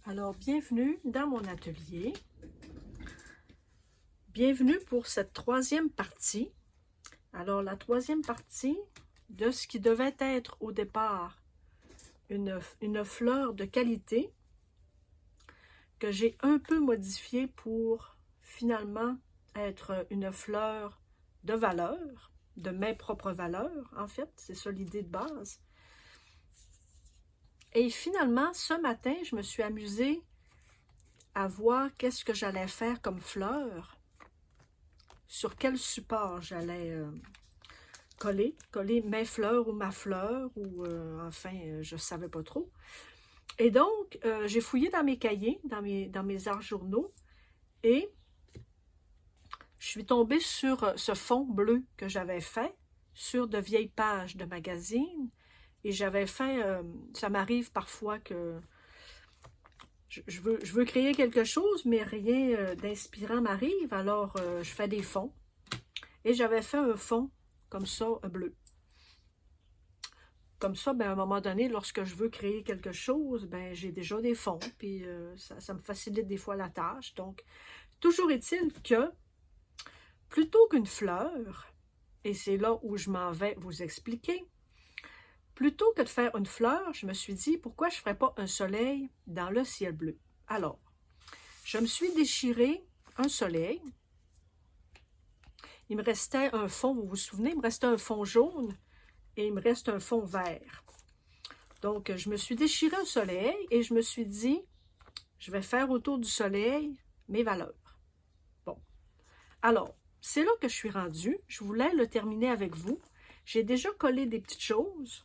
Alors, bienvenue dans mon atelier. Bienvenue pour cette troisième partie. Alors, la troisième partie de ce qui devait être au départ une fleur de qualité que j'ai un peu modifiée pour finalement être une fleur de valeur, de mes propres valeurs, en fait. C'est ça l'idée de base. Et finalement, ce matin, je me suis amusée à voir qu'est-ce que j'allais faire comme fleur, sur quel support j'allais coller mes fleurs ou ma fleur, ou enfin, je ne savais pas trop. Et donc, j'ai fouillé dans mes cahiers, dans mes arts journaux, et je suis tombée sur ce fond bleu que j'avais fait sur de vieilles pages de magazines. Et j'avais fait, ça m'arrive parfois que je veux créer quelque chose, mais rien d'inspirant m'arrive, alors je fais des fonds. Et j'avais fait un fond comme ça, bleu. Comme ça, ben, à un moment donné, lorsque je veux créer quelque chose, ben, j'ai déjà des fonds, puis ça me facilite des fois la tâche. Donc, toujours est-il que, plutôt qu'une fleur, et c'est là où je m'en vais vous expliquer, plutôt que de faire une fleur, je me suis dit, pourquoi je ne ferais pas un soleil dans le ciel bleu? Alors, je me suis déchiré un soleil. Il me restait un fond, vous vous souvenez, il me restait un fond jaune et il me reste un fond vert. Donc, je me suis déchiré un soleil et je me suis dit, je vais faire autour du soleil mes valeurs. Bon, alors, c'est là que je suis rendue. Je voulais le terminer avec vous. J'ai déjà collé des petites choses.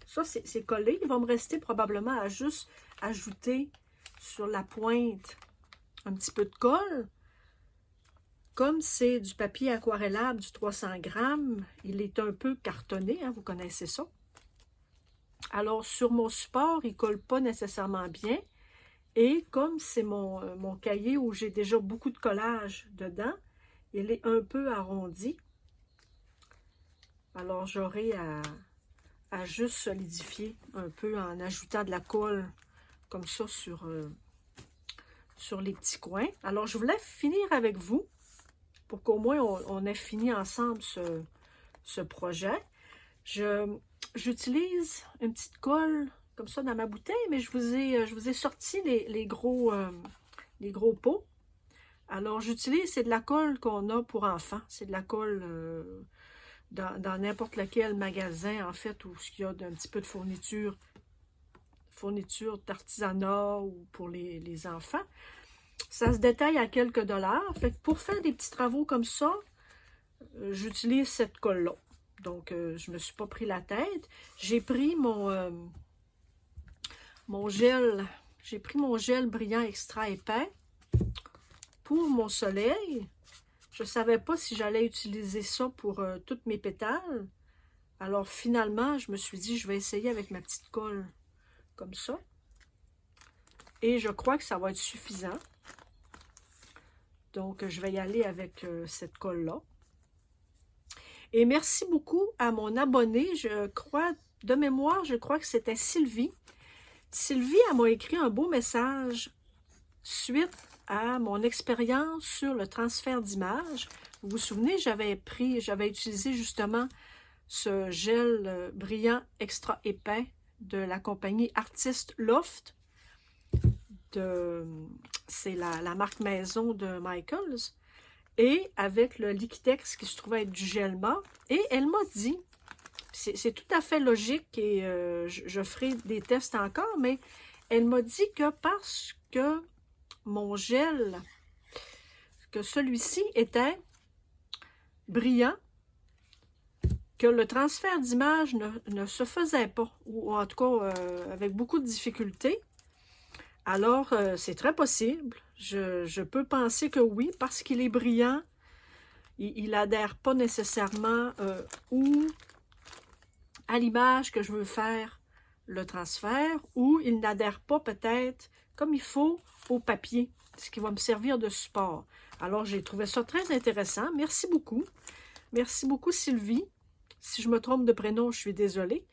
Ça, c'est collé. Il va me rester probablement à juste ajouter sur la pointe un petit peu de colle. Comme c'est du papier aquarellable du 300 grammes, il est un peu cartonné, hein, vous connaissez ça. Alors, sur mon support, il ne colle pas nécessairement bien. Et comme c'est mon cahier où j'ai déjà beaucoup de collage dedans, il est un peu arrondi. Alors, j'aurai à juste solidifier un peu en ajoutant de la colle comme ça sur les petits coins. Alors, je voulais finir avec vous pour qu'au moins on ait fini ensemble ce projet. J'utilise une petite colle comme ça dans ma bouteille, mais je vous ai sorti les gros pots. Alors, j'utilise, c'est de la colle qu'on a pour enfants. C'est de la colle dans n'importe lequel magasin, en fait, où il y a un petit peu de fourniture d'artisanat ou pour les enfants. Ça se détaille à quelques dollars. Fait que pour faire des petits travaux comme ça, j'utilise cette colle-là. Donc, je ne me suis pas pris la tête. J'ai pris mon gel. J'ai pris mon gel brillant extra épais pour mon soleil. Je ne savais pas si j'allais utiliser ça pour toutes mes pétales. Alors, finalement, je me suis dit, je vais essayer avec ma petite colle comme ça. Et je crois que ça va être suffisant. Donc, je vais y aller avec cette colle-là. Et merci beaucoup à mon abonné. Je crois, de mémoire, je crois que c'était Sylvie. Sylvie, elle m'a écrit un beau message suite à mon expérience sur le transfert d'images. Vous vous souvenez, j'avais utilisé justement ce gel brillant extra épais de la compagnie Artist Loft. C'est la marque maison de Michaels. Et avec le Liquitex qui se trouvait être du gel mat. Et elle m'a dit, c'est tout à fait logique et je ferai des tests encore, mais elle m'a dit que parce que mon gel, que celui-ci était brillant, que le transfert d'image ne se faisait pas, ou en tout cas avec beaucoup de difficultés. Alors, c'est très possible. Je peux penser que oui, parce qu'il est brillant, il n'adhère pas nécessairement ou à l'image que je veux faire le transfert, ou il n'adhère pas peut-être comme il faut au papier, ce qui va me servir de support. Alors, j'ai trouvé ça très intéressant. Merci beaucoup. Merci beaucoup, Sylvie. Si je me trompe de prénom, je suis désolée.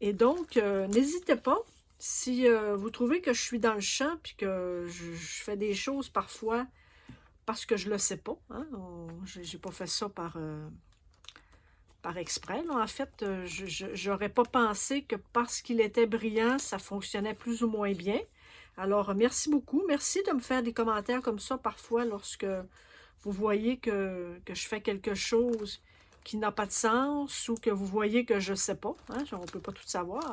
Et donc, n'hésitez pas Si vous trouvez que je suis dans le champ puis que je fais des choses parfois parce que je le sais pas, hein, j'ai pas fait ça par exprès, là. En fait, j'aurais pas pensé que parce qu'il était brillant, ça fonctionnait plus ou moins bien. Alors, merci beaucoup. Merci de me faire des commentaires comme ça parfois lorsque vous voyez que je fais quelque chose qui n'a pas de sens ou que vous voyez que je ne sais pas. Hein, on ne peut pas tout savoir.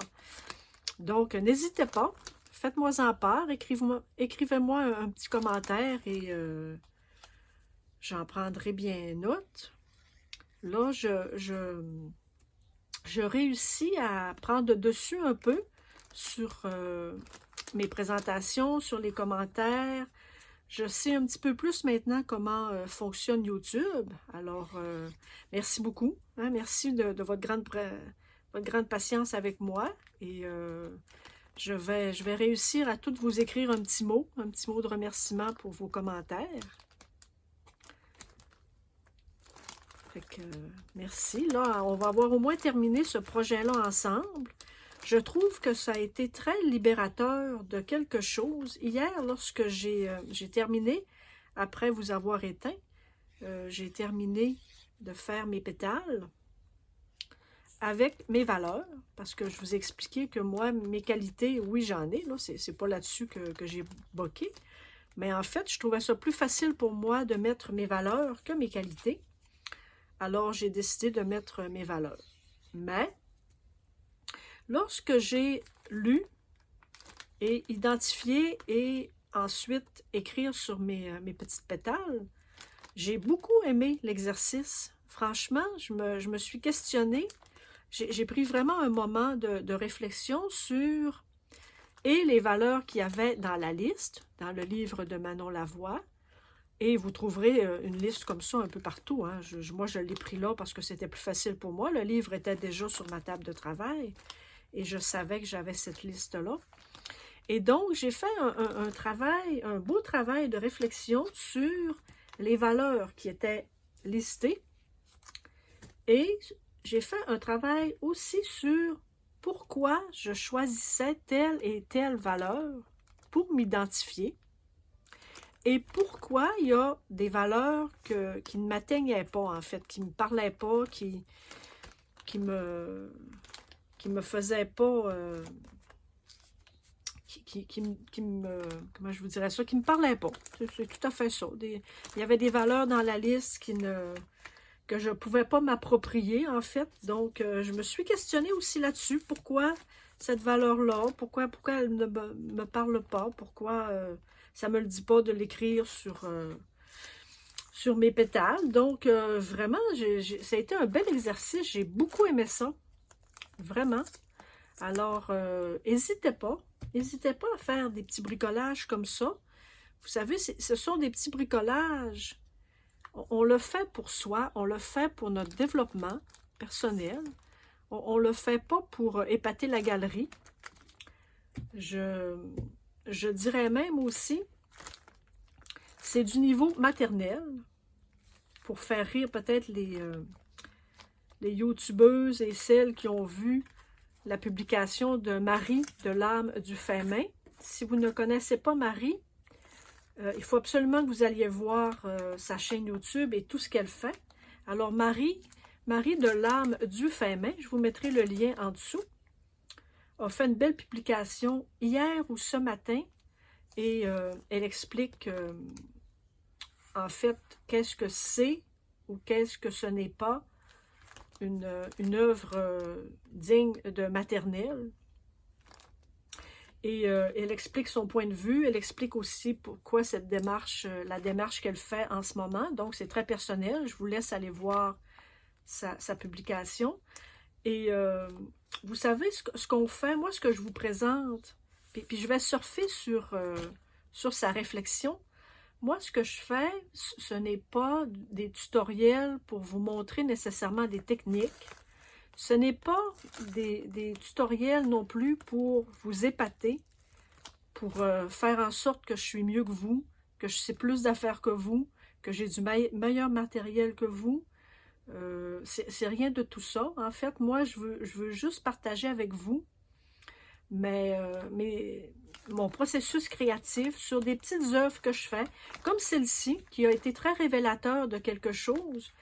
Donc, n'hésitez pas. Faites-moi en part. Écrivez-moi un petit commentaire et j'en prendrai bien note. Là, je réussis à prendre le dessus un peu sur mes présentations, sur les commentaires. Je sais un petit peu plus maintenant comment fonctionne YouTube. Alors, merci beaucoup. Hein, merci de votre grande patience avec moi. Et je vais réussir à toutes vous écrire un petit mot de remerciement pour vos commentaires. Fait que, merci. Là, on va avoir au moins terminé ce projet-là ensemble. Je trouve que ça a été très libérateur de quelque chose. Hier, lorsque j'ai terminé, après vous avoir éteint, j'ai terminé de faire mes pétales avec mes valeurs, parce que je vous ai expliqué que moi, mes qualités, oui, j'en ai, là, c'est pas là-dessus que j'ai boqué, mais en fait, je trouvais ça plus facile pour moi de mettre mes valeurs que mes qualités. Alors, j'ai décidé de mettre mes valeurs. Mais, lorsque j'ai lu et identifié et ensuite écrire sur mes petites pétales, j'ai beaucoup aimé l'exercice. Franchement, je me suis questionnée. J'ai pris vraiment un moment de réflexion sur et les valeurs qu'il y avait dans la liste, dans le livre de Manon Lavoie. Et vous trouverez une liste comme ça un peu partout. Hein. Moi, je l'ai pris là parce que c'était plus facile pour moi. Le livre était déjà sur ma table de travail et je savais que j'avais cette liste-là. Et donc, j'ai fait un beau travail de réflexion sur les valeurs qui étaient listées. Et j'ai fait un travail aussi sur pourquoi je choisissais telle et telle valeur pour m'identifier. Et pourquoi il y a des valeurs qui ne m'atteignaient pas, en fait, qui ne me parlaient pas, qui me faisaient pas, comment je vous dirais ça, qui me parlaient pas. C'est tout à fait ça. Il y avait des valeurs dans la liste que je ne pouvais pas m'approprier, en fait. Donc, je me suis questionnée aussi là-dessus. Pourquoi cette valeur-là? Pourquoi elle ne me parle pas? Pourquoi ça ne me le dit pas de l'écrire sur mes pétales? Donc, vraiment, ça a été un bel exercice. J'ai beaucoup aimé ça. Vraiment. Alors, n'hésitez pas. N'hésitez pas à faire des petits bricolages comme ça. Vous savez, ce sont des petits bricolages. On le fait pour soi, on le fait pour notre développement personnel. On ne le fait pas pour épater la galerie. Je dirais même aussi, c'est du niveau maternel, pour faire rire peut-être les youtubeuses et celles qui ont vu la publication de Marie de l'âme du fin main. Si vous ne connaissez pas Marie, il faut absolument que vous alliez voir sa chaîne YouTube et tout ce qu'elle fait. Alors, Marie de l'âme du fin main, je vous mettrai le lien en dessous, a fait une belle publication hier ou ce matin et elle explique en fait qu'est-ce que c'est ou qu'est-ce que ce n'est pas une œuvre digne de maternelle. Et elle explique son point de vue, elle explique aussi pourquoi cette démarche, la démarche qu'elle fait en ce moment. Donc, c'est très personnel. Je vous laisse aller voir sa publication. Et vous savez, ce qu'on fait, moi, ce que je vous présente, puis je vais surfer sur sa réflexion. Moi, ce que je fais, ce n'est pas des tutoriels pour vous montrer nécessairement des techniques. Ce n'est pas des tutoriels non plus pour vous épater, pour faire en sorte que je suis mieux que vous, que je sais plus d'affaires que vous, que j'ai du meilleur matériel que vous. C'est rien de tout ça. En fait, moi, je veux juste partager avec vous mon processus créatif sur des petites œuvres que je fais, comme celle-ci, qui a été très révélateur de quelque chose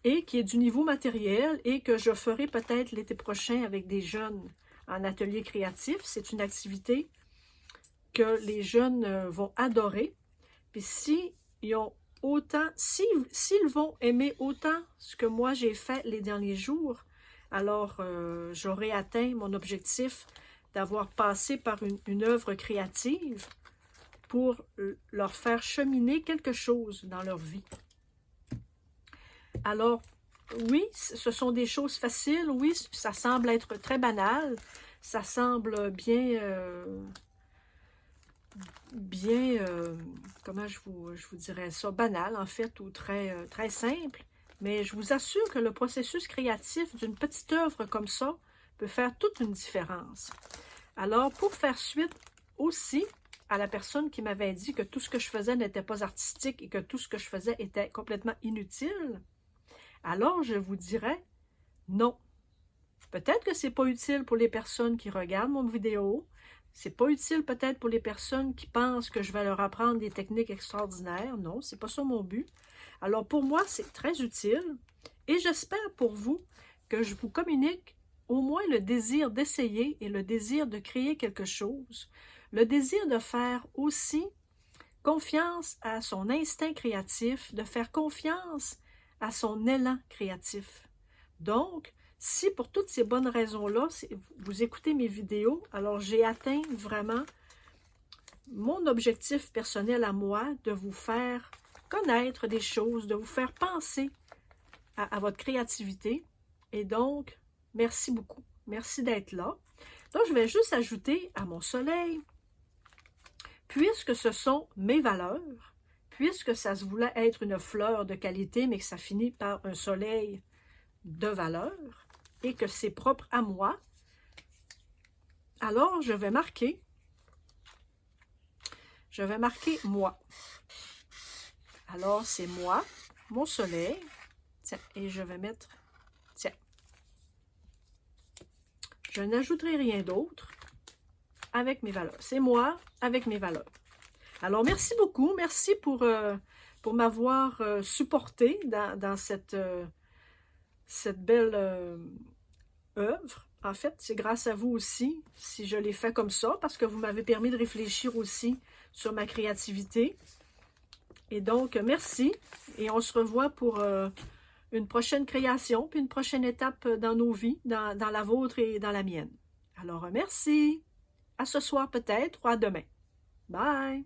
et qui est du niveau matériel et que je ferai peut-être l'été prochain avec des jeunes en atelier créatif. C'est une activité que les jeunes vont adorer. Puis s'ils vont aimer autant ce que moi j'ai fait les derniers jours, alors j'aurai atteint mon objectif d'avoir passé par une œuvre créative pour leur faire cheminer quelque chose dans leur vie. Alors, oui, ce sont des choses faciles, oui, ça semble être très banal, ça semble comment je vous dirais ça, banal en fait, ou très, très simple, mais je vous assure que le processus créatif d'une petite œuvre comme ça peut faire toute une différence. Alors, pour faire suite aussi à la personne qui m'avait dit que tout ce que je faisais n'était pas artistique et que tout ce que je faisais était complètement inutile, alors je vous dirais non. Peut-être que c'est pas utile pour les personnes qui regardent mon vidéo, c'est pas utile peut-être pour les personnes qui pensent que je vais leur apprendre des techniques extraordinaires. Non, c'est pas ça mon but. Alors pour moi, c'est très utile et j'espère pour vous que je vous communique au moins le désir d'essayer et le désir de créer quelque chose, le désir de faire aussi confiance à son instinct créatif, de faire confiance à son élan créatif. Donc, si pour toutes ces bonnes raisons-là, vous écoutez mes vidéos, alors j'ai atteint vraiment mon objectif personnel à moi de vous faire connaître des choses, de vous faire penser à votre créativité. Et donc, merci beaucoup. Merci d'être là. Donc, je vais juste ajouter à mon soleil, puisque ce sont mes valeurs, puisque ça se voulait être une fleur de qualité, mais que ça finit par un soleil de valeur, et que c'est propre à moi, alors je vais marquer moi. Alors, c'est moi, mon soleil, tiens, et je vais mettre, tiens, je n'ajouterai rien d'autre avec mes valeurs. C'est moi avec mes valeurs. Alors, merci beaucoup. Merci pour m'avoir supporté dans cette belle œuvre. En fait, c'est grâce à vous aussi, si je l'ai fait comme ça, parce que vous m'avez permis de réfléchir aussi sur ma créativité. Et donc, merci. Et on se revoit pour une prochaine création, puis une prochaine étape dans nos vies, dans la vôtre et dans la mienne. Alors, merci. À ce soir peut-être ou à demain. Bye!